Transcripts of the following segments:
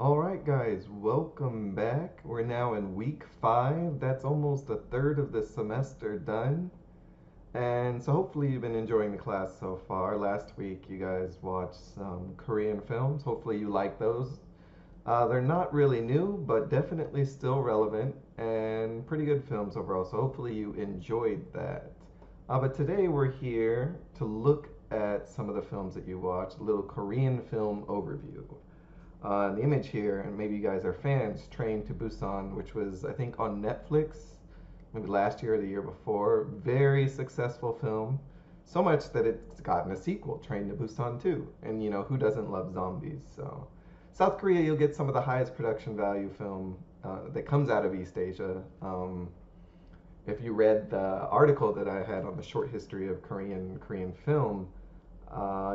All right, guys, welcome back. We're now in week 5. That's almost a third of the semester done. And so hopefully you've been enjoying the class so far. Last week you guys watched some Korean films. Hopefully you like those. They're not really new, but definitely still relevant and pretty good films overall. So hopefully you enjoyed that. But today we're here to look at some of the films that you watched, a little Korean film overview. The image here, and maybe you guys are fans, Train to Busan, which was, I think, on Netflix, maybe last year or the year before. Very successful film. So much that it's gotten a sequel, Train to Busan 2. And, who doesn't love zombies? So, South Korea, you'll get some of the highest production value film that comes out of East Asia. If you read the article that I had on the short history of Korean film,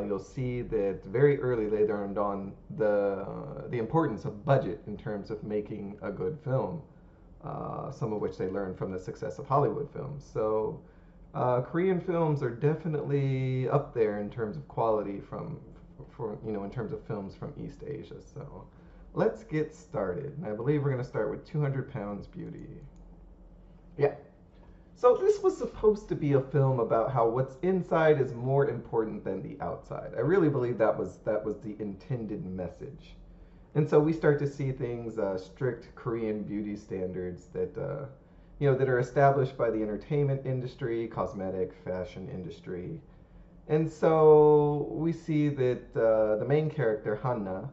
you'll see that very early they learned on the importance of budget in terms of making a good film. Some of which they learned from the success of Hollywood films. So Korean films are definitely up there in terms of quality in terms of films from East Asia. So let's get started. And I believe we're going to start with 200 Pounds Beauty. Yeah, so this was supposed to be a film about how what's inside is more important than the outside. I really believe that was the intended message. And so we start to see things, strict Korean beauty standards that are established by the entertainment industry, cosmetic, fashion industry. And so we see that the main character, Hanna,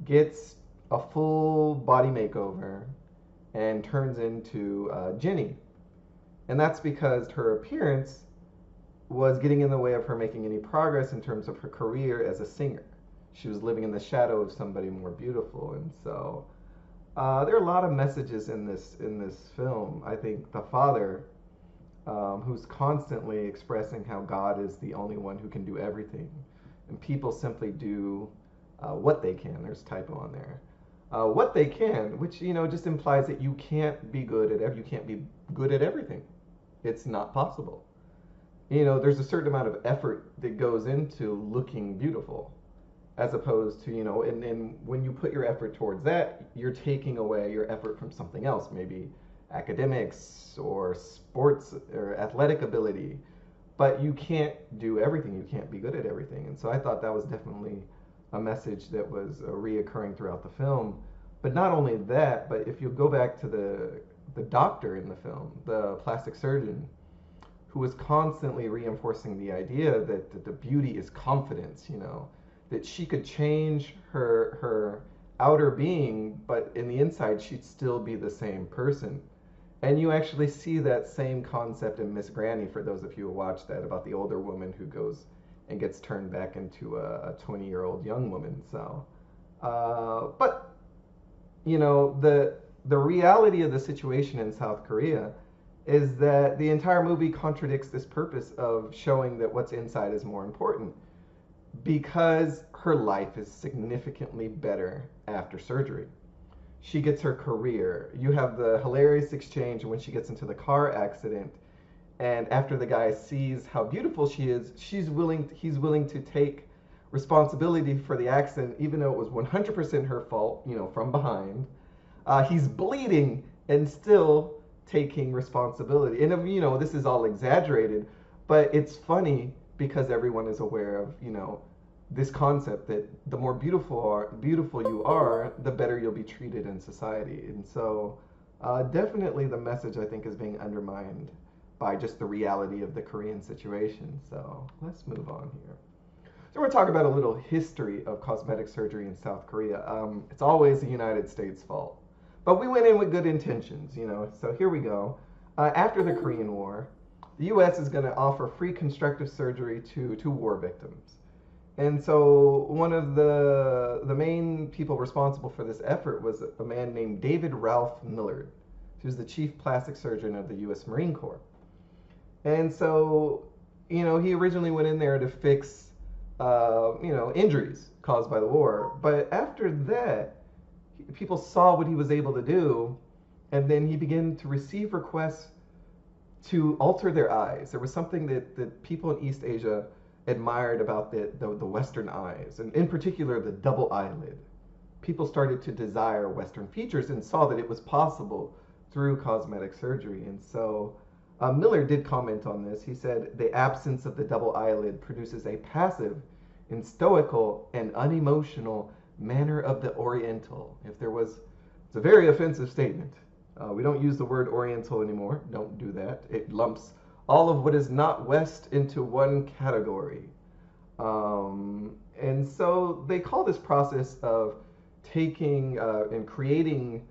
gets a full body makeover and turns into Jenny, and that's because her appearance was getting in the way of her making any progress in terms of her career as a singer. She was living in the shadow of somebody more beautiful, and so there are a lot of messages in this film. I think the father, who's constantly expressing how God is the only one who can do everything, and people simply do what they can. There's typo on there. What they can, which just implies that you can't be good at everything. It's not possible. There's a certain amount of effort that goes into looking beautiful, as opposed to, and when you put your effort towards that, you're taking away your effort from something else, maybe academics or sports or athletic ability. But you can't do everything. You can't be good at everything. And so I thought that was definitely a message that was reoccurring throughout the film. But not only that, but if you go back to the doctor in the film, the plastic surgeon, who was constantly reinforcing the idea that the beauty is confidence, that she could change her outer being, but in the inside she'd still be the same person. And you actually see that same concept in Miss Granny, for those of you who watch that, about the older woman who goes and gets turned back into a 20-year-old young woman. So, but the reality of the situation in South Korea is that the entire movie contradicts this purpose of showing that what's inside is more important, because her life is significantly better after surgery. She gets her career. You have the hilarious exchange when she gets into the car accident, and after the guy sees how beautiful she is, he's willing to take responsibility for the accident, even though it was 100% her fault, from behind. He's bleeding and still taking responsibility. And this is all exaggerated, but it's funny because everyone is aware of this concept that the more beautiful you are, the better you'll be treated in society. And so, definitely the message, I think, is being undermined by just the reality of the Korean situation. So let's move on here. So we're talking about a little history of cosmetic surgery in South Korea. It's always the United States' fault, but we went in with good intentions. So here we go. After the Korean War, the U.S. is going to offer free constructive surgery to war victims. And so one of the main people responsible for this effort was a man named David Ralph Millard, who's the chief plastic surgeon of the U.S. Marine Corps. And so, he originally went in there to fix, injuries caused by the war. But after that, people saw what he was able to do, and then he began to receive requests to alter their eyes. There was something that people in East Asia admired about the Western eyes, and in particular the double eyelid. people started to desire Western features and saw that it was possible through cosmetic surgery. And so Miller did comment on this. He said, the absence of the double eyelid produces a passive and stoical and unemotional manner of the Oriental. If there was, it's a very offensive statement. We don't use the word Oriental anymore. Don't do that. It lumps all of what is not West into one category. And so they call this process of taking and creating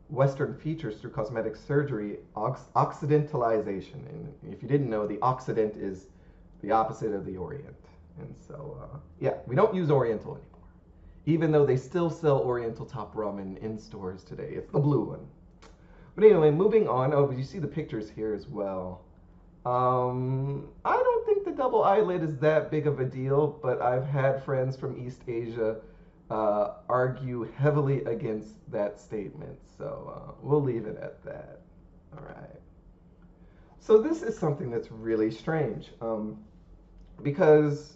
Western features through cosmetic surgery occidentalization. And if you didn't know, the Occident is the opposite of the Orient. And so, yeah, we don't use Oriental anymore. Even though they still sell Oriental top ramen in stores today. It's the blue one. But anyway, moving on. Oh, but you see the pictures here as well. I don't think the double eyelid is that big of a deal, but I've had friends from East Asia argue heavily against that statement. So we'll leave it at that. All right. So this is something that's really strange because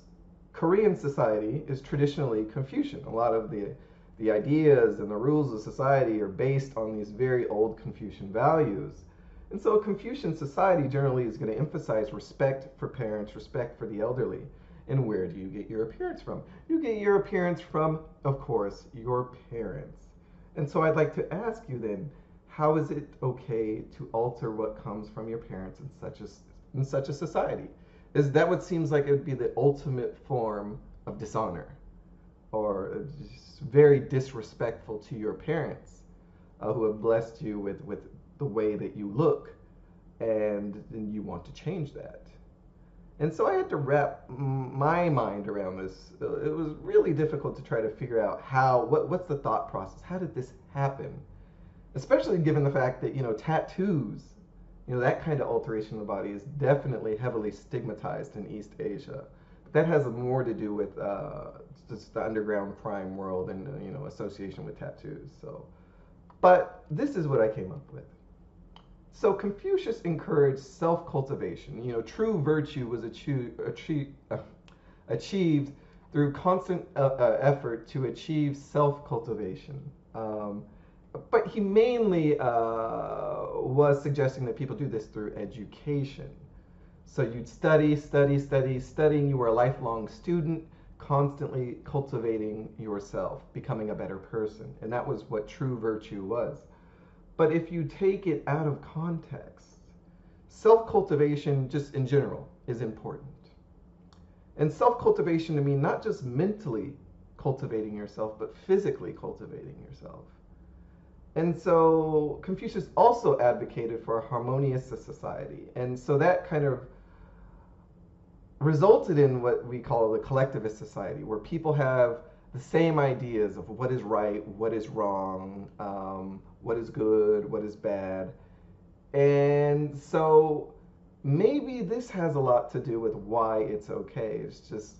Korean society is traditionally Confucian. A lot of the ideas and the rules of society are based on these very old Confucian values. And so a Confucian society generally is going to emphasize respect for parents, respect for the elderly. And where do you get your appearance from? You get your appearance from, of course, your parents. And so I'd like to ask you then, how is it okay to alter what comes from your parents in such a society? Is that what seems like it would be the ultimate form of dishonor? Or just very disrespectful to your parents who have blessed you with the way that you look, and you want to change that. And so I had to wrap my mind around this. It was really difficult to try to figure out what's the thought process? How did this happen? Especially given the fact that, tattoos, that kind of alteration of the body is definitely heavily stigmatized in East Asia. But that has more to do with just the underground crime world and, association with tattoos. But this is what I came up with. So Confucius encouraged self-cultivation. True virtue was achieved through constant effort to achieve self-cultivation. But he mainly was suggesting that people do this through education. So you'd study. You were a lifelong student, constantly cultivating yourself, becoming a better person. And that was what true virtue was. But if you take it out of context, self-cultivation just in general is important. And self-cultivation to me, not just mentally cultivating yourself, but physically cultivating yourself. And so Confucius also advocated for a harmonious society. And so that kind of resulted in what we call the collectivist society, where people have the same ideas of what is right, what is wrong, what is good, what is bad. And so maybe this has a lot to do with why it's okay. It's just,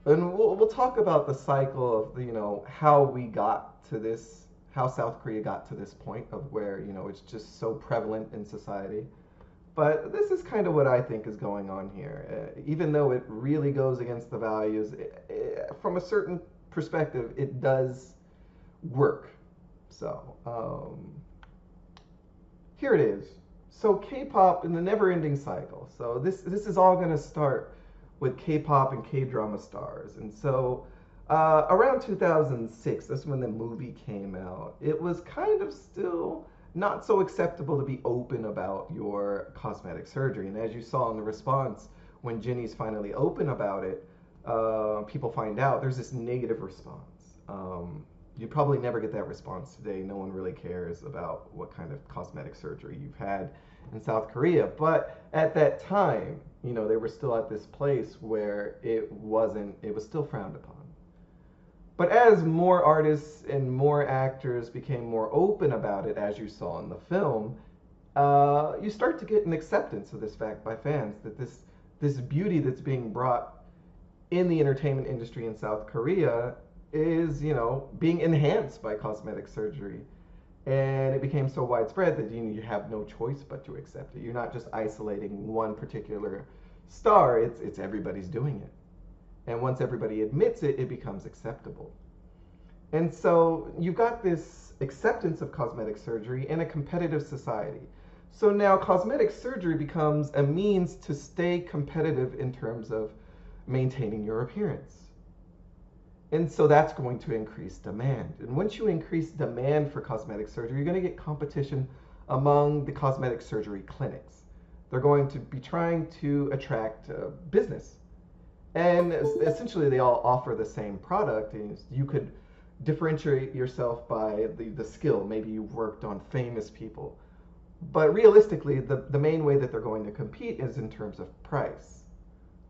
and we'll talk about the cycle of, how we got to this, how South Korea got to this point of where, it's just so prevalent in society. But this is kind of what I think is going on here. Even though it really goes against the values, from a certain perspective, it does work. So, here it is. So K-pop in the never-ending cycle. So this is all going to start with K-pop and K-drama stars. And so around 2006, that's when the movie came out. It was kind of still not so acceptable to be open about your cosmetic surgery. And as you saw in the response, when Jennie's finally open about it, people find out there's this negative response. You probably never get that response today. No one really cares about what kind of cosmetic surgery you've had in South Korea. But at that time, they were still at this place where it was still frowned upon. But as more artists and more actors became more open about it, as you saw in the film, you start to get an acceptance of this fact by fans, that this beauty that's being brought in the entertainment industry in South Korea is, being enhanced by cosmetic surgery. And it became so widespread that you have no choice but to accept it. You're not just isolating one particular star, it's everybody's doing it. And once everybody admits it, it becomes acceptable. And so you've got this acceptance of cosmetic surgery in a competitive society. So now cosmetic surgery becomes a means to stay competitive in terms of maintaining your appearance. And so that's going to increase demand. And once you increase demand for cosmetic surgery, you're going to get competition among the cosmetic surgery clinics. They're going to be trying to attract business. And essentially, they all offer the same product. And you could differentiate yourself by the skill. Maybe you've worked on famous people. But realistically, the main way that they're going to compete is in terms of price.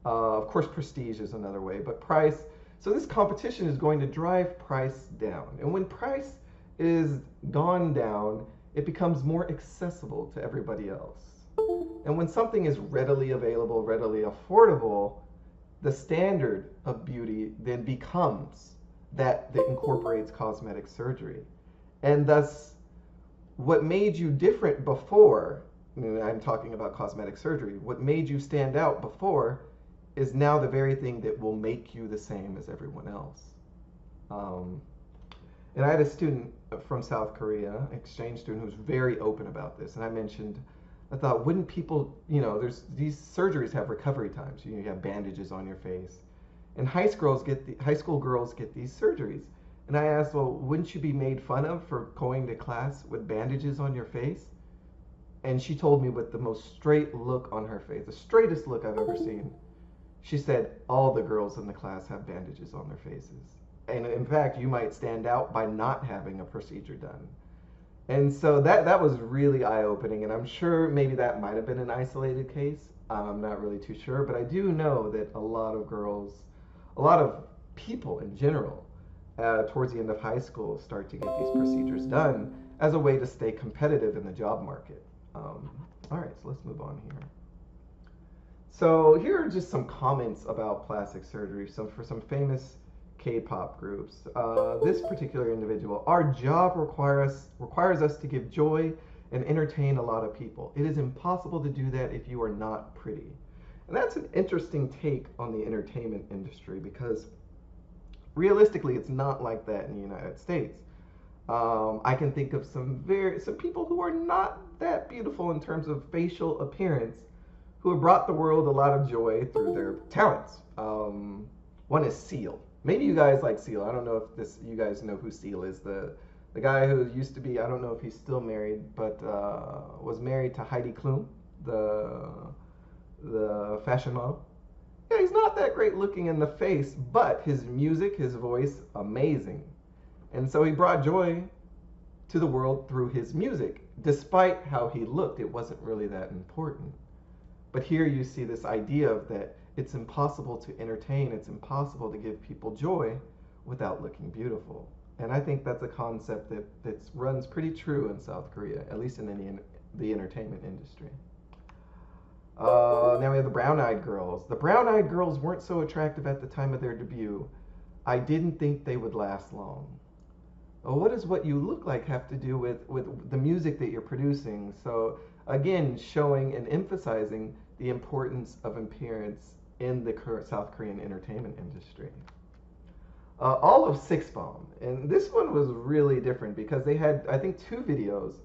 Of course, prestige is another way, but price. So this competition is going to drive price down. And when price is gone down, it becomes more accessible to everybody else. And when something is readily available, readily affordable, the standard of beauty then becomes that incorporates cosmetic surgery. And thus, what made you different before, I'm talking about cosmetic surgery, what made you stand out before is now the very thing that will make you the same as everyone else. Um, and I had a student from South Korea, exchange student, who was very open about this. And I mentioned, I thought, wouldn't people, there's these surgeries have recovery times. You have bandages on your face, and high school girls get these surgeries. And I asked, well, wouldn't you be made fun of for going to class with bandages on your face? And she told me with the most straight look on her face, the straightest look I've ever seen. She said, all the girls in the class have bandages on their faces. And in fact, you might stand out by not having a procedure done. And so that was really eye-opening, and I'm sure maybe that might have been an isolated case. I'm not really too sure, but I do know that a lot of girls, a lot of people in general, towards the end of high school start to get these procedures done as a way to stay competitive in the job market. All right, so let's move on here. So here are just some comments about plastic surgery. So for some famous K-pop groups, this particular individual, our job requires us to give joy and entertain a lot of people. It is impossible to do that if you are not pretty. And that's an interesting take on the entertainment industry, because realistically, it's not like that in the United States. I can think of some people who are not that beautiful in terms of facial appearance, who have brought the world a lot of joy through their talents. One is Seal. Maybe you guys like Seal. I don't know if you guys know who Seal is. The guy who used to be, I don't know if he's still married, but was married to Heidi Klum, the fashion model. Yeah, he's not that great looking in the face, but his music, his voice, amazing. And so he brought joy to the world through his music. Despite how he looked, it wasn't really that important. But here you see this idea of that it's impossible to entertain, it's impossible to give people joy without looking beautiful. And I think that's a concept that runs pretty true in South Korea, at least in the entertainment industry. Now we have the Brown-Eyed Girls. The Brown-Eyed Girls weren't so attractive at the time of their debut. I didn't think they would last long. Well, what does what you look like have to do with the music that you're producing? So again, showing and emphasizing the importance of appearance in the South Korean entertainment industry. All of Six Bomb, and this one was really different because they had, I think, two videos,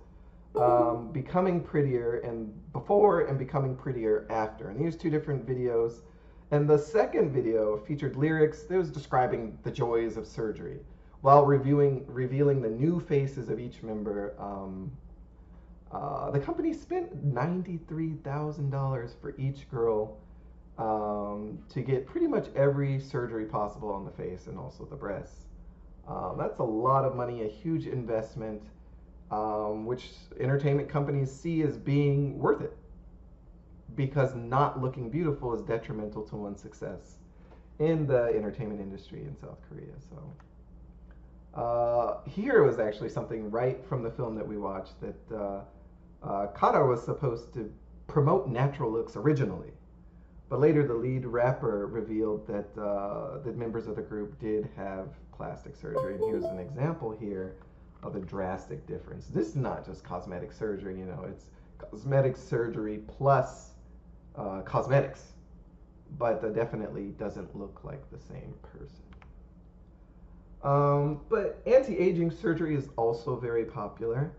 becoming prettier and before and becoming prettier after. And these two different videos. And the second video featured lyrics that was describing the joys of surgery, while revealing the new faces of each member. The company spent $93,000 for each girl to get pretty much every surgery possible on the face and also the breasts. That's a lot of money, a huge investment, which entertainment companies see as being worth it, because not looking beautiful is detrimental to one's success in the entertainment industry in South Korea. So here was actually something right from the film that we watched, that Kara was supposed to promote natural looks originally, but later the lead rapper revealed that that members of the group did have plastic surgery. And here's an example here of a drastic difference. This is not just cosmetic surgery, it's cosmetic surgery plus cosmetics, but definitely doesn't look like the same person. But anti-aging surgery is also very popular.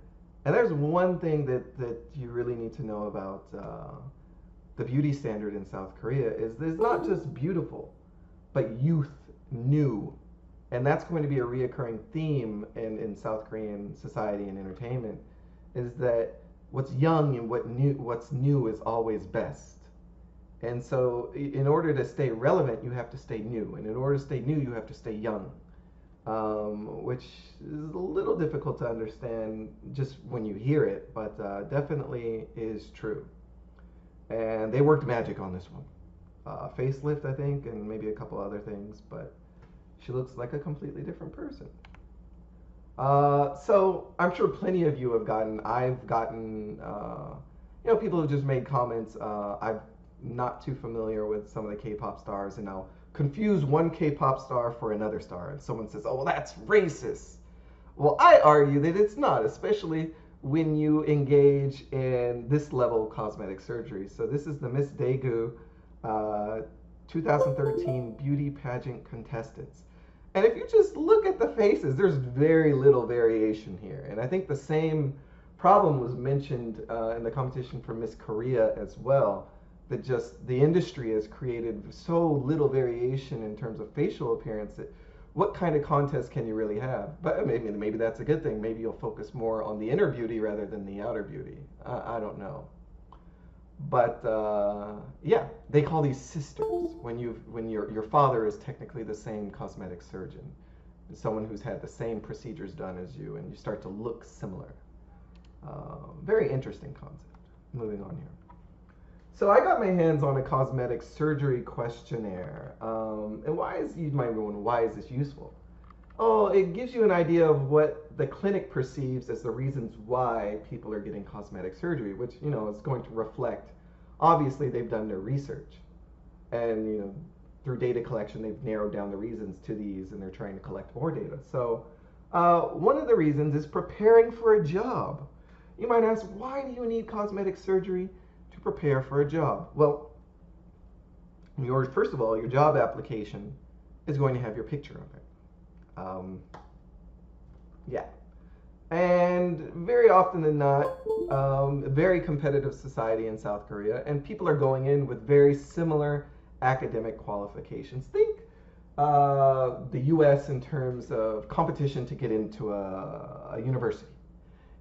And there's one thing that you really need to know about the beauty standard in South Korea is it's not just beautiful, but youth, new. And that's going to be a reoccurring theme in South Korean society and entertainment is that what's young and what's new is always best. And so in order to stay relevant, you have to stay new. And in order to stay new, you have to stay young, which is a little difficult to understand just when you hear it, but definitely is true. And they worked magic on this one. Facelift, I think, and maybe a couple other things, but she looks like a completely different person. So I'm sure plenty of you have I've gotten, people have just made comments. I'm not too familiar with some of the K-pop stars, and I'll confuse one K-pop star for another star, and someone says, "Oh, well, that's racist." Well, I argue that it's not, especially when you engage in this level of cosmetic surgery. So this is the Miss Daegu uh, 2013 beauty pageant contestants. And if you just look at the faces, there's very little variation here. And I think the same problem was mentioned in the competition for Miss Korea as well. That just the industry has created so little variation in terms of facial appearance that what kind of contest can you really have? But maybe that's a good thing. Maybe you'll focus more on the inner beauty rather than the outer beauty. I don't know. But yeah, they call these sisters when your father is technically the same cosmetic surgeon, someone who's had the same procedures done as you, and you start to look similar. Very interesting concept. Moving on here. So I got my hands on a cosmetic surgery questionnaire, and you might be wondering, why is this useful? Oh, it gives you an idea of what the clinic perceives as the reasons why people are getting cosmetic surgery, which, is going to reflect, obviously they've done their research. And, through data collection, they've narrowed down the reasons to these and they're trying to collect more data. So one of the reasons is preparing for a job. You might ask, why do you need cosmetic surgery to prepare for a job? Well, first of all, your job application is going to have your picture on it. Yeah. And very often than not, a very competitive society in South Korea, and people are going in with very similar academic qualifications. Think the US in terms of competition to get into a university.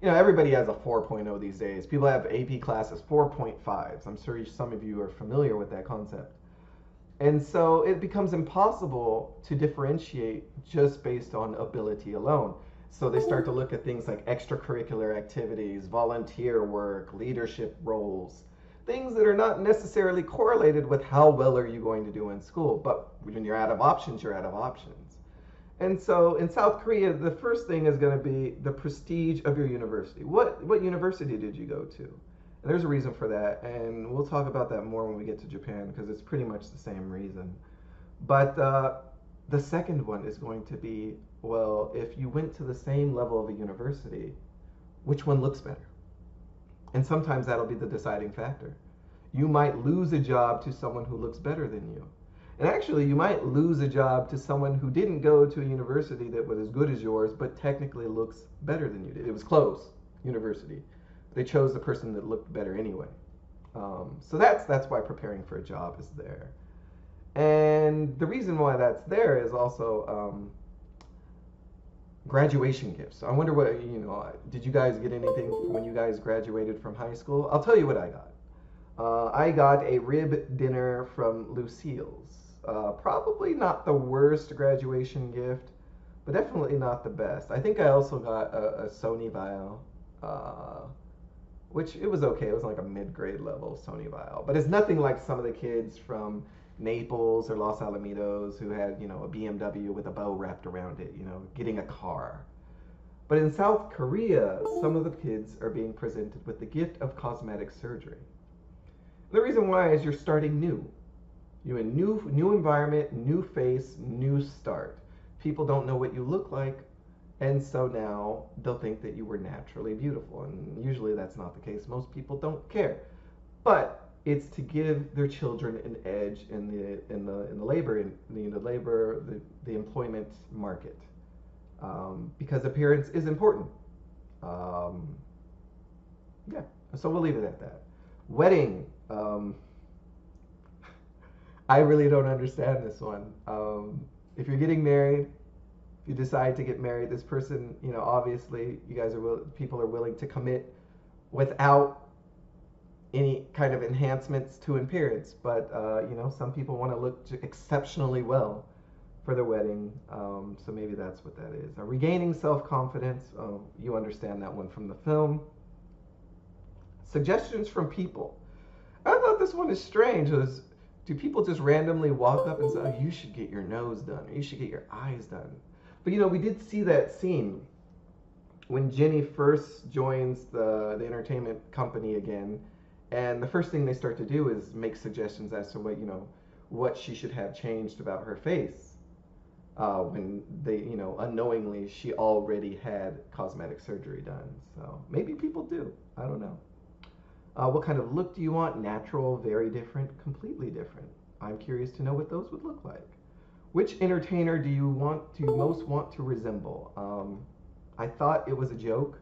Everybody has a 4.0 these days. People have AP classes 4.5s. I'm sure some of you are familiar with that concept. And so it becomes impossible to differentiate just based on ability alone. So they start to look at things like extracurricular activities, volunteer work, leadership roles, things that are not necessarily correlated with how well are you going to do in school. But when you're out of options, you're out of options. And so in South Korea, the first thing is going to be the prestige of your university. What university did you go to? And there's a reason for that, and we'll talk about that more when we get to Japan because it's pretty much the same reason. But the second one is going to be, well, if you went to the same level of a university, which one looks better? And sometimes that'll be the deciding factor. You might lose a job to someone who looks better than you. And actually, you might lose a job to someone who didn't go to a university that was as good as yours, but technically looks better than you did. It was close, university. They chose the person that looked better anyway. So that's why preparing for a job is there. And the reason why that's there is also graduation gifts. I wonder did you guys get anything when you guys graduated from high school? I'll tell you what I got. I got a rib dinner from Lucille's. Probably not the worst graduation gift, but definitely not the best. I think I also got a Sony Vaio, which it was okay. It was like a mid-grade level Sony Vaio, but it's nothing like some of the kids from Naples or Los Alamitos who had, a BMW with a bow wrapped around it, getting a car. But in South Korea, some of the kids are being presented with the gift of cosmetic surgery. The reason why is you're starting new. You're in new environment, new face, new start. People don't know what you look like, and so now they'll think that you were naturally beautiful, and usually that's not the case. Most people don't care, but it's to give their children an edge in the employment market. because appearance is important. Um, yeah, so we'll leave it at that. Wedding. I really don't understand this one. If you're getting married, if you decide to get married, this person, obviously, you guys people are willing to commit without any kind of enhancements to appearance. But some people want to look exceptionally well for their wedding. So maybe that's what that is. Regaining self-confidence. Oh, you understand that one from the film. Suggestions from people. I thought this one is strange. Do people just randomly walk up and say, "Oh, you should get your nose done, or you should get your eyes done"? But we did see that scene when Jenny first joins the entertainment company again, and the first thing they start to do is make suggestions as to what she should have changed about her face. When they, unknowingly, she already had cosmetic surgery done. So maybe people do. I don't know. What kind of look do you want? Natural, very different, completely different. I'm curious to know what those would look like. Which entertainer do you most want to resemble? I thought it was a joke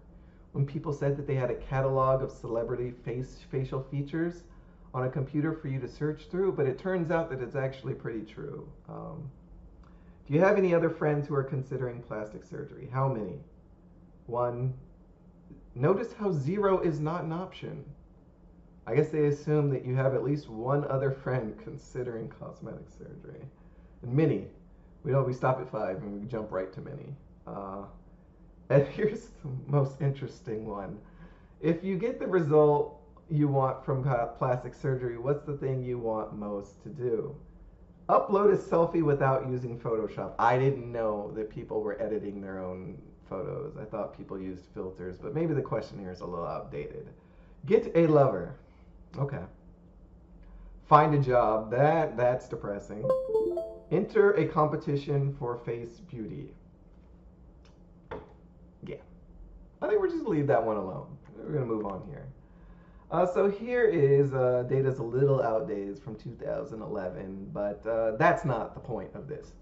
when people said that they had a catalog of celebrity facial features on a computer for you to search through, but it turns out that it's actually pretty true. Do you have any other friends who are considering plastic surgery? How many? One. Notice how 0 is not an option. I guess they assume that you have at least one other friend considering cosmetic surgery. And many. We stop at 5 and we jump right to many. And here's the most interesting one. If you get the result you want from plastic surgery, what's the thing you want most to do? Upload a selfie without using Photoshop. I didn't know that people were editing their own photos. I thought people used filters, but maybe the question here is a little outdated. Get a lover. Okay. Find a job. That's depressing. Enter a competition for face beauty. Yeah. I think we're just leave that one alone. We're gonna move on here. So here is data's a little outdated from 2011, but that's not the point of this.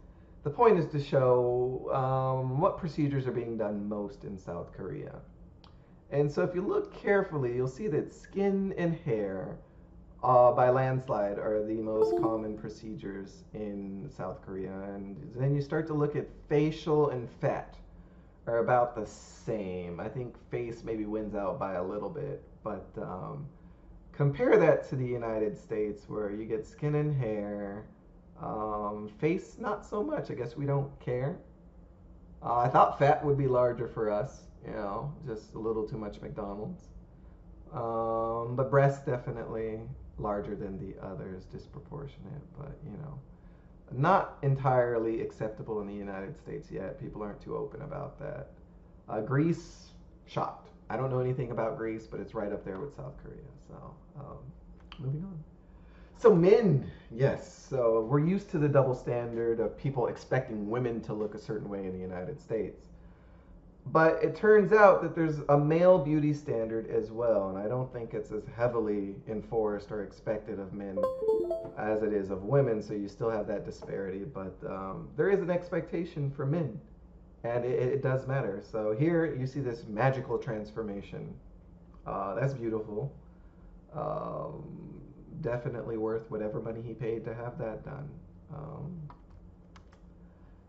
The point is to show what procedures are being done most in South Korea. And so if you look carefully, you'll see that skin and hair by landslide are the most common procedures in South Korea. And then you start to look at facial and fat are about the same. I think face maybe wins out by a little bit, but compare that to the United States where you get skin and hair, face not so much. I guess we don't care. I thought fat would be larger for us, just a little too much McDonald's. But breast definitely larger than the others, disproportionate, but not entirely acceptable in the United States yet. People aren't too open about that. Greece, shocked. I don't know anything about Greece, but it's right up there with South Korea. So, moving on. So men, yes. So we're used to the double standard of people expecting women to look a certain way in the United States. But it turns out that there's a male beauty standard as well, and I don't think it's as heavily enforced or expected of men as it is of women, so you still have that disparity. But there is an expectation for men, and it does matter. So here you see this magical transformation. That's beautiful. Definitely worth whatever money he paid to have that done.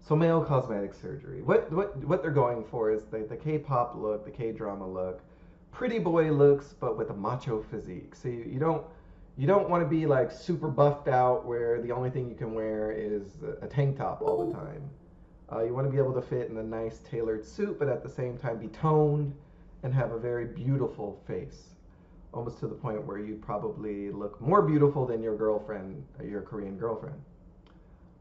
So male cosmetic surgery. What they're going for is the K-pop look, the K-drama look, pretty boy looks, but with a macho physique. So you don't want to be like super buffed out where the only thing you can wear is a tank top all the time. You want to be able to fit in a nice tailored suit, but at the same time be toned and have a very beautiful face. Almost to the point where you probably look more beautiful than your girlfriend, your Korean girlfriend.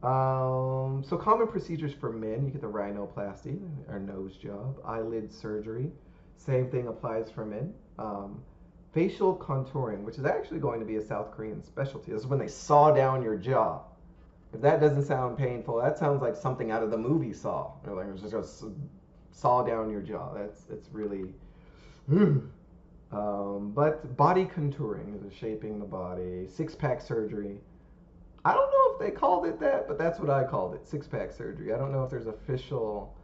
So common procedures for men, you get the rhinoplasty, or nose job, eyelid surgery. Same thing applies for men. Facial contouring, which is actually going to be a South Korean specialty. This is when they saw down your jaw. If that doesn't sound painful, that sounds like something out of the movie Saw. They're like, just gonna saw down your jaw. It's really. But body contouring is shaping the body. Six-pack surgery. I don't know if they called it that, but that's what I called it, six-pack surgery. I don't know if there's official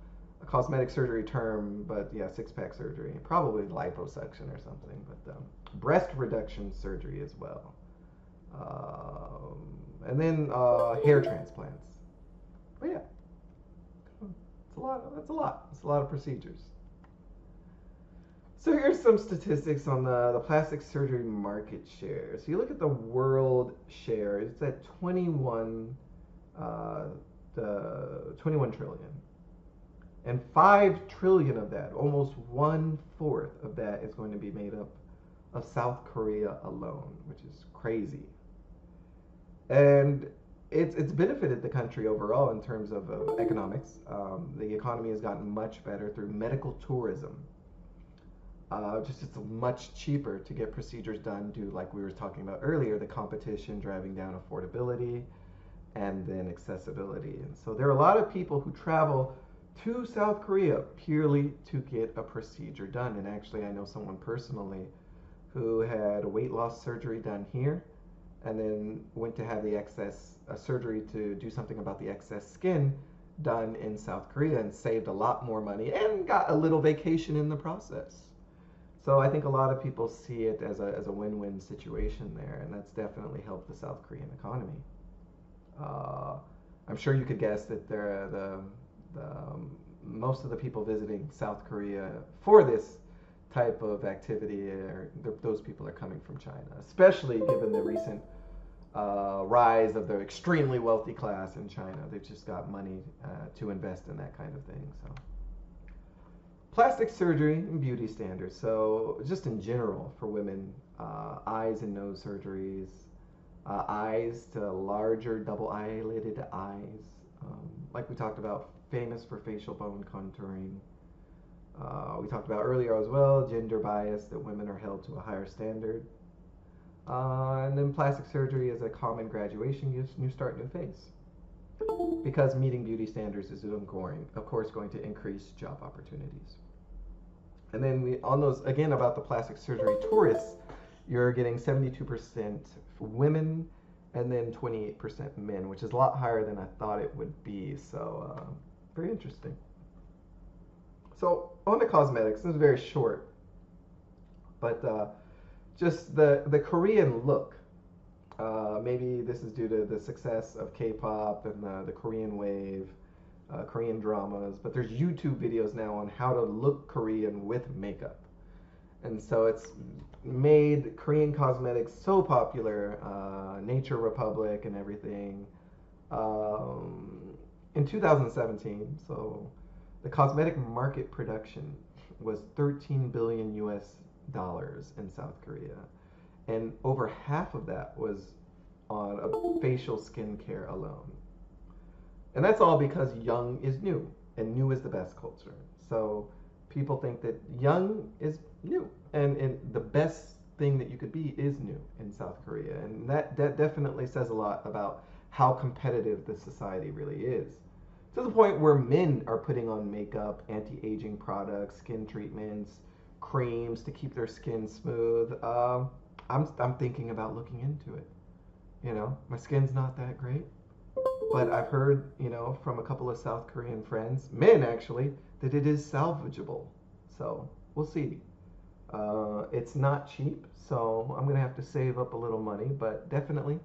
a cosmetic surgery term, but yeah, six pack surgery, probably liposuction or something, but breast reduction surgery as well. And then hair transplants. But yeah, it's a lot. That's a lot. It's a lot of procedures. So here's some statistics on the plastic surgery market share. So you look at the world share; it's at 21 trillion, and 5 trillion of that, almost 1/4 of that, is going to be made up of South Korea alone, which is crazy. And it's benefited the country overall in terms of economics. The economy has gotten much better through medical tourism. Just it's much cheaper to get procedures done due, like we were talking about earlier, the competition driving down affordability and then accessibility. And so there are a lot of people who travel to South Korea purely to get a procedure done. And actually, I know someone personally who had a weight loss surgery done here and then went to have the excess surgery to do something about the excess skin done in South Korea and saved a lot more money and got a little vacation in the process. So I think a lot of people see it as a win-win situation there, and that's definitely helped the South Korean economy. Uh, I'm sure you could guess that most of the people visiting South Korea for this type of activity those people are coming from China, especially given the recent rise of the extremely wealthy class in China. They've just got money to invest in that kind of thing. So, plastic surgery and beauty standards. So, just in general for women, eyes and nose surgeries, eyes to larger double eyelided eyes, like we talked about, famous for facial bone contouring. We talked about earlier as well, gender bias, that women are held to a higher standard. And then plastic surgery is a common graduation, new start, new face. Because meeting beauty standards is of course, going to increase job opportunities. And then on those, again, about the plastic surgery tourists, you're getting 72% for women and then 28% men, which is a lot higher than I thought it would be. So, very interesting. So, on the cosmetics, this is very short, but just the Korean look. Maybe this is due to the success of K-pop and the Korean wave, Korean dramas, but there's YouTube videos now on how to look Korean with makeup. And so it's made Korean cosmetics so popular, Nature Republic and everything. In 2017, so the cosmetic market production was 13 billion US dollars in South Korea. And over half of that was on a facial skincare alone. And that's all because young is new, and new is the best culture. So people think that young is new, and the best thing that you could be is new in South Korea. And that definitely says a lot about how competitive the society really is. To the point where men are putting on makeup, anti-aging products, skin treatments, creams to keep their skin smooth. I'm thinking about looking into it. You know, my skin's not that great, but I've heard, from a couple of South Korean friends, men actually, that it is salvageable. So we'll see. It's not cheap, so I'm gonna have to save up a little money, but definitely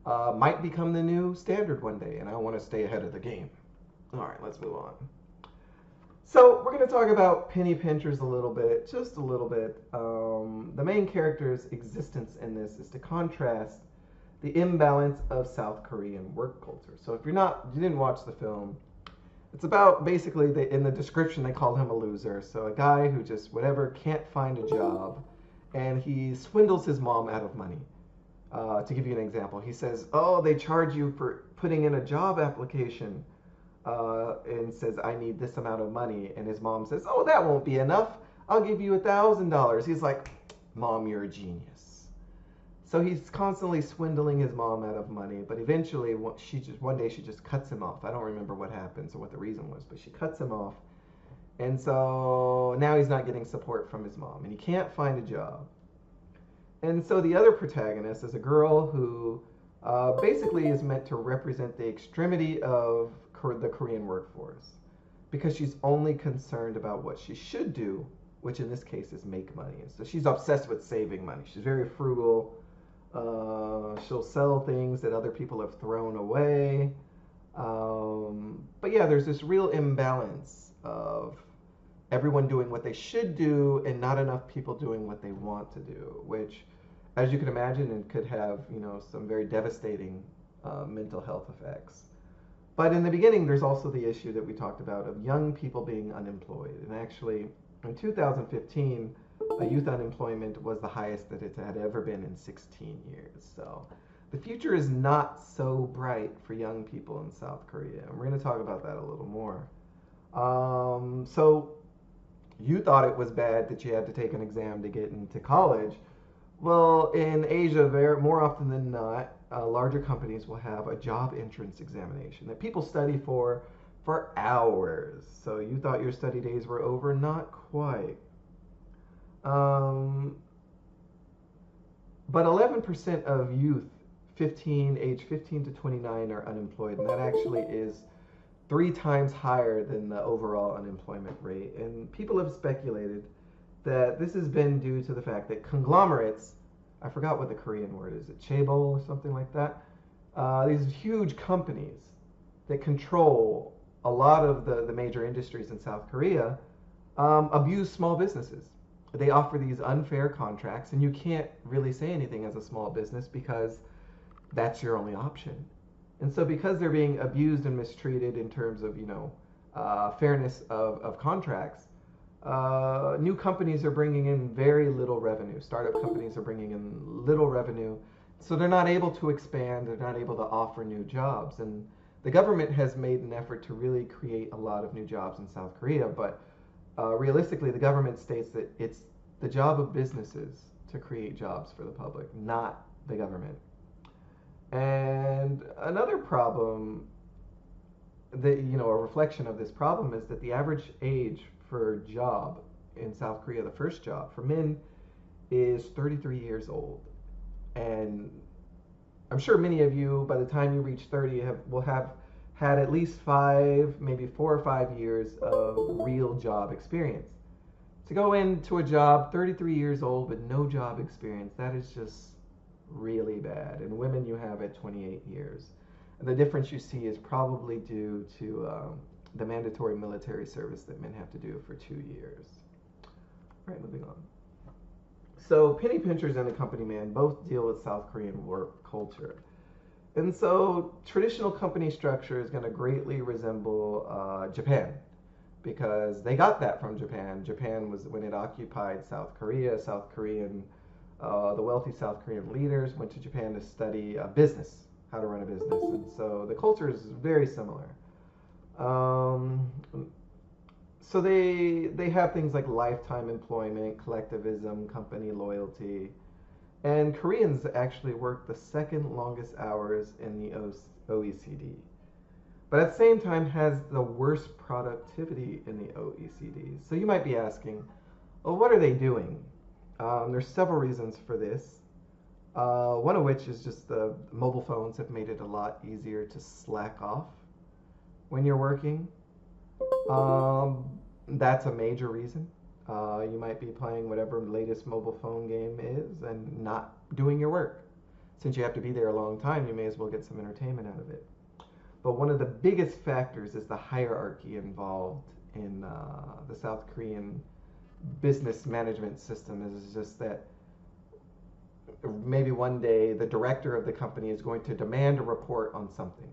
might become the new standard one day, and I want to stay ahead of the game. All right, let's move on. So we're going to talk about penny pinchers a little bit, just a little bit. The main character's existence in this is to contrast the imbalance of South Korean work culture. So if you didn't watch the film, it's about basically, in the description they called him a loser. So a guy who just can't find a job, and he swindles his mom out of money. To give you an example, he says, "Oh, they charge you for putting in a job application." And says, "I need this amount of money," and his mom says, "Oh, that won't be enough. I'll give you $1,000." He's like, "Mom, you're a genius." So he's constantly swindling his mom out of money, but eventually one day she just cuts him off. I don't remember what happens or what the reason was, but she cuts him off, and so now he's not getting support from his mom, and he can't find a job. And so the other protagonist is a girl who basically is meant to represent the extremity of the Korean workforce. because she's only concerned about what she should do, which in this case is make money. And so she's obsessed with saving money. She's very frugal. She'll sell things that other people have thrown away. But yeah, there's this real imbalance of everyone doing what they should do and not enough people doing what they want to do, which, as you can imagine, it could have, some very devastating mental health effects. But in the beginning, there's also the issue that we talked about of young people being unemployed. And actually, in 2015, youth unemployment was the highest that it had ever been in 16 years. So the future is not so bright for young people in South Korea. And we're going to talk about that a little more. So you thought it was bad that you had to take an exam to get into college. Well, in Asia, more often than not, larger companies will have a job entrance examination that people study for hours. So you thought your study days were over? Not quite. But 11% of youth age 15 to 29 are unemployed, and that actually is 3 times higher than the overall unemployment rate. And people have speculated that this has been due to the fact that conglomerates, I forgot what the Korean word is, chaebol or something like that, these huge companies that control a lot of the major industries in South Korea abuse small businesses. They offer these unfair contracts, and you can't really say anything as a small business because that's your only option. And so because they're being abused and mistreated in terms of, fairness of contracts, new companies are bringing in very little revenue. Startup companies are bringing in little revenue. So they're not able to expand. They're not able to offer new jobs. And the government has made an effort to really create a lot of new jobs in South Korea. But realistically, the government states that it's the job of businesses to create jobs for the public, not the government. And another problem that, a reflection of this problem is that the average age for job in South Korea, the first job for men, is 33 years old. And I'm sure many of you, by the time you reach 30, will have had at least 5, maybe 4 or 5 years of real job experience. To go into a job 33 years old with no job experience, that is just really bad. And women, you have at 28 years. And the difference you see is probably due to the mandatory military service that men have to do for 2 years. All right, moving on. So penny pinchers and the company man both deal with South Korean work culture. And so traditional company structure is going to greatly resemble Japan, because they got that from Japan. Japan was, when it occupied South Korea, the wealthy South Korean leaders went to Japan to study business, how to run a business. And so the culture is very similar. So they have things like lifetime employment, collectivism, company loyalty. And Koreans actually work the second longest hours in the OECD. But at the same time has the worst productivity in the OECD. So you might be asking, well, what are they doing? There's several reasons for this. One of which is just the mobile phones have made it a lot easier to slack off when you're working. That's a major reason. You might be playing whatever latest mobile phone game is and not doing your work. Since you have to be there a long time, you may as well get some entertainment out of it. But one of the biggest factors is the hierarchy involved in the South Korean business management system. Is just that maybe one day the director of the company is going to demand a report on something.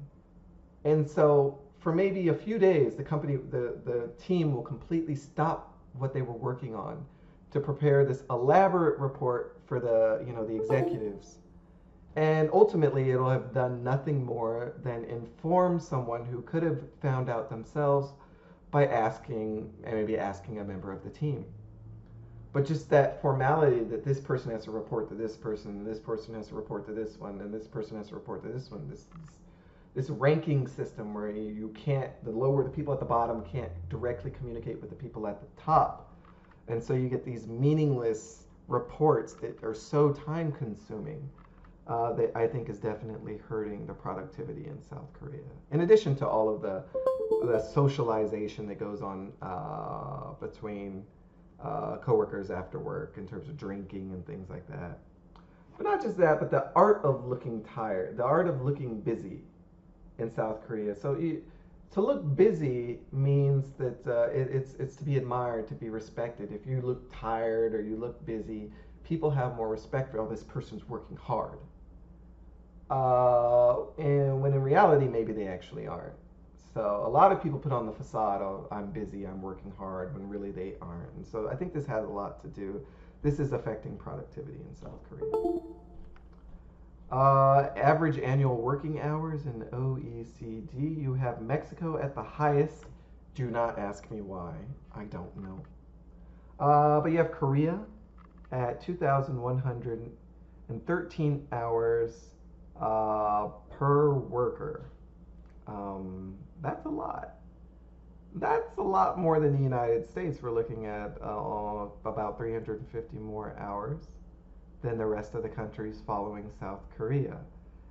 And so for maybe a few days, the team will completely stop what they were working on to prepare this elaborate report for the executives. And ultimately, it'll have done nothing more than inform someone who could have found out themselves by maybe asking a member of the team. But just that formality that this person has to report to this person, and this person has to report to this one, and this person has to report to this one. This ranking system where you can't, the people at the bottom can't directly communicate with the people at the top. And so you get these meaningless reports that are so time consuming. that I think is definitely hurting the productivity in South Korea. In addition to all of the socialization that goes on between coworkers after work in terms of drinking and things like that. But not just that, but the art of looking tired, the art of looking busy in South Korea. To look busy means that it's to be admired, to be respected. If you look tired or you look busy, people have more respect for, oh, this person's working hard. And when in reality, maybe they actually aren't. So a lot of people put on the facade of I'm busy, I'm working hard, when really they aren't. And so I think this has a lot to do. This is affecting productivity in South Korea. Average annual working hours in OECD, you have Mexico at the highest. Do not ask me why. I don't know. But you have Korea at 2,113 hours per worker. That's a lot. That's a lot more than the United States. We're looking at about 350 more hours than the rest of the countries following South Korea.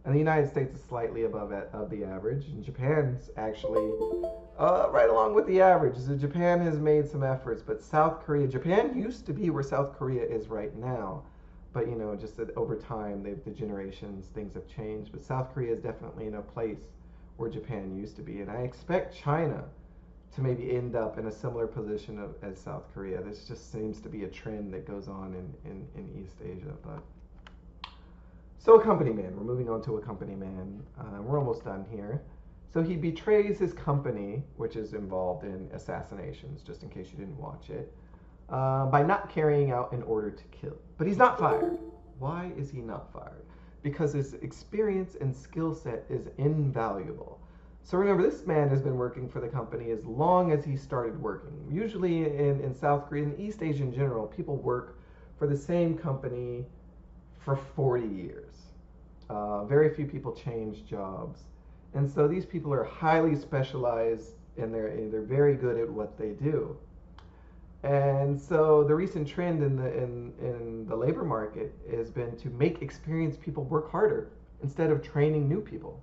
And the United States is slightly above of the average, and Japan's actually right along with the average. So Japan has made some efforts, but South Korea, Japan used to be where South Korea is right now, but you know, just that over time, the generations, things have changed. But South Korea is definitely in a place where Japan used to be, and I expect China to maybe end up in a similar position as South Korea. This just seems to be a trend that goes on in East Asia. But so a company man, we're moving on to a company man. We're almost done here. So he betrays his company, which is involved in assassinations, just in case you didn't watch it, by not carrying out an order to kill. But he's not fired. Why is he not fired? Because his experience and skill set is invaluable. So remember, this man has been working for the company as long as he started working. Usually in South Korea, and East Asia in general, people work for the same company for 40 years. Very few people change jobs. And so these people are highly specialized and they're very good at what they do. And so the recent trend in the labor market has been to make experienced people work harder instead of training new people.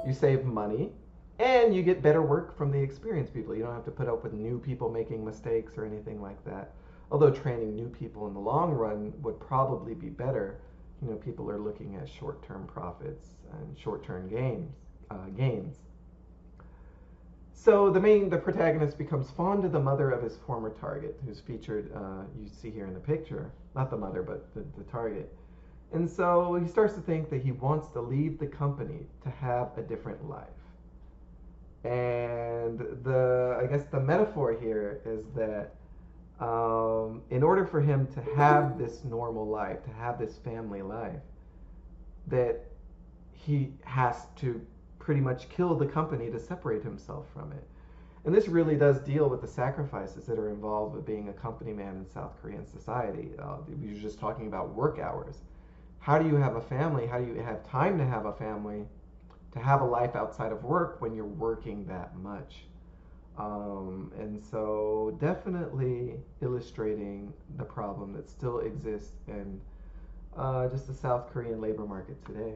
You save money and you get better work from the experienced people. You don't have to put up with new people making mistakes or anything like that. Although training new people in the long run would probably be better. You know, people are looking at short-term profits and short-term gains. So the protagonist becomes fond of the mother of his former target, who's featured, you see here in the picture. Not the mother, but the target. And so he starts to think that he wants to leave the company to have a different life. And I guess the metaphor here is that in order for him to have this normal life, to have this family life, that he has to pretty much kill the company to separate himself from it. And this really does deal with the sacrifices that are involved with being a company man in South Korean society. We were just talking about work hours. How do you have a family? How do you have time to have a family, to have a life outside of work when you're working that much? And so definitely illustrating the problem that still exists in just the South Korean labor market today.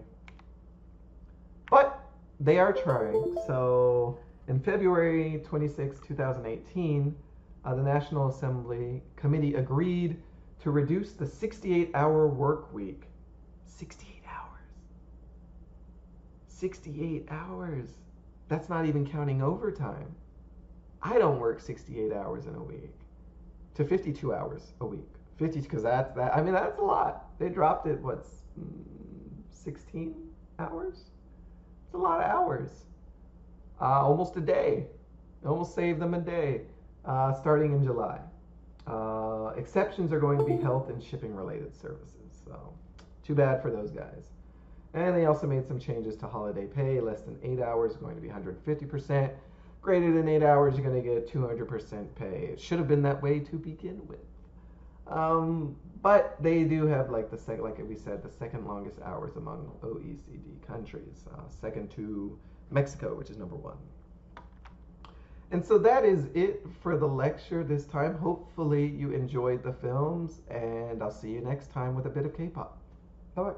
But they are trying. So in February 26, 2018, the National Assembly Committee agreed to reduce the 68-hour work week. 68 hours. 68 hours. That's not even counting overtime. I don't work 68 hours in a week. To 52 hours a week. 50, because that's a lot. They dropped it, 16 hours? It's a lot of hours. Almost a day. Almost saved them a day. Starting in July. Exceptions are going to be health and shipping related services. So too bad for those guys. And they also made some changes to holiday pay. Less than 8 hours is going to be 150%. Greater than 8 hours, you're going to get 200% pay. It should have been that way to begin with. But they do have, like we said, the second longest hours among OECD countries. Second to Mexico, which is number 1. And so that is it for the lecture this time. Hopefully you enjoyed the films, and I'll see you next time with a bit of K-pop. Bye-bye.